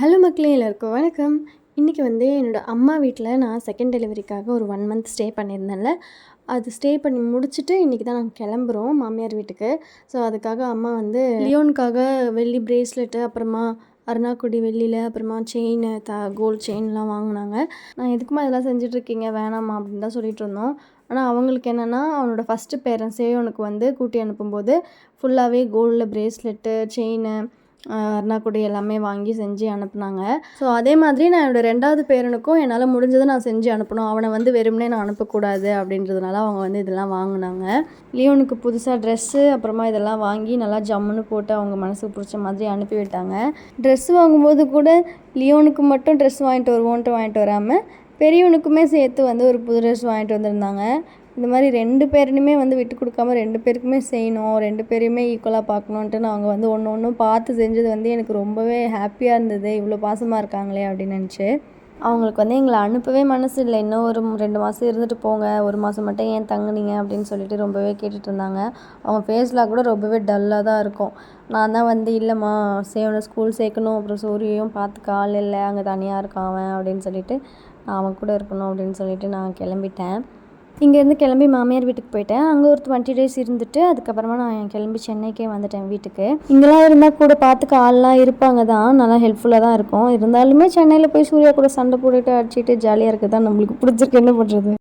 Hello மக்களே, எல்லாருக்கும் வணக்கம். இன்றைக்கி வந்து என்னோடய அம்மா வீட்டில் நான் செகண்ட் டெலிவரிக்காக ஒரு 1 மந்த் ஸ்டே பண்ணியிருந்தேன்ல, அது ஸ்டே பண்ணி முடிச்சுட்டு இன்றைக்கி தான் நாங்கள் கிளம்புறோம் மாமியார் வீட்டுக்கு. ஸோ அதுக்காக அம்மா வந்து லியோனுக்காக வெள்ளி பிரேஸ்லெட்டு, அப்புறமா அருணாக்குடி வெள்ளியில், அப்புறமா செயின் கோல்டு செயின்லாம் வாங்கினாங்க. நான் எதுக்குமா இதெல்லாம் செஞ்சிட்ருக்கீங்க, வேணாம்மா அப்படின்னு தான் சொல்லிட்டு இருந்தோம். ஆனால் அவங்களுக்கு என்னென்னா, அவனோட ஃபஸ்ட்டு பேரன் சேயோனுக்கு வந்து கூட்டி அனுப்பும்போது ஃபுல்லாகவே கோல்டில் பிரேஸ்லெட்டு, செயினு, அருணாக்குடி எல்லாமே வாங்கி செஞ்சு அனுப்புனாங்க. ஸோ அதே மாதிரி நான் என்னோடய 2வது பேரனுக்கும் என்னால் முடிஞ்சதை நான் செஞ்சு அனுப்பணும், அவனை வந்து வெறுமனே நான் அனுப்பக்கூடாது அப்படின்றதுனால அவங்க வந்து இதெல்லாம் வாங்கினாங்க. லியோனுக்கு புதுசாக ட்ரெஸ்ஸு, அப்புறமா இதெல்லாம் வாங்கி நல்லா ஜம்முன்னு போட்டு அவங்க மனசுக்கு பிடிச்ச மாதிரி அனுப்பி விட்டாங்க. ட்ரெஸ்ஸு வாங்கும்போது கூட லியோனுக்கு மட்டும் ட்ரெஸ் வாங்கிட்டு வருவோன்ட்டு வாங்கிட்டு வராமல் பெரியவனுக்குமே சேர்த்து வந்து ஒரு புது ட்ரெஸ் வாங்கிட்டு வந்திருந்தாங்க. இந்த மாதிரி 2 பேருமே வந்து விட்டு கொடுக்காம 2 பேருக்குமே செய்யணும், 2 பேரையுமே ஈக்குவலாக பார்க்கணுன்ட்டு நாங்கள் வந்து ஒன்று ஒன்றும் பார்த்து செஞ்சது வந்து எனக்கு ரொம்பவே ஹாப்பியாக இருந்தது. இவ்வளோ பாசமாக இருக்காங்களே அப்படின்னு நினச்சி. அவங்களுக்கு வந்து எங்களை அனுப்பவே மனசு இல்லை. இன்னும் ஒரு 2 மாதம் இருந்துட்டு போங்க, 1 மாதம் மட்டும் ஏன் தங்குனீங்க அப்படின்னு சொல்லிட்டு ரொம்பவே கேட்டுட்டு இருந்தாங்க. அவங்க ஃபேஸில் கூட ரொம்பவே டல்லாக தான் இருக்கும். நான் தான் வந்து இல்லைம்மா, சேவனை ஸ்கூல் சேர்க்கணும், அப்புறம் சூரியையும் பார்த்துக்க ஆள் இல்லை, அங்கே தனியாக இருக்கான் அவன் அப்படின்னு சொல்லிட்டு நான் அவன் கூட இருக்கணும் அப்படின்னு சொல்லிட்டு நான் கிளம்பிட்டேன். இங்கேருந்து கிளம்பி மாமியார் வீட்டுக்கு போயிட்டேன். அங்கே ஒரு 20 டேஸ் இருந்துட்டு அதுக்கப்புறமா நான் கிளம்பி சென்னைக்கே வந்துட்டேன் வீட்டுக்கு. இங்கெல்லாம் இருந்தால் கூட பார்த்துக்க ஆள்லாம் இருப்பாங்க தான், நல்லா ஹெல்ப்ஃபுல்லாக தான் இருக்கும். இருந்தாலுமே சென்னையில் போய் சூர்யா கூட சண்டை போட்டுட்டு அடிச்சுட்டு ஜாலியாக இருக்குது தான் நம்மளுக்கு பிடிச்சிருக்கு, என்ன பண்ணுறது.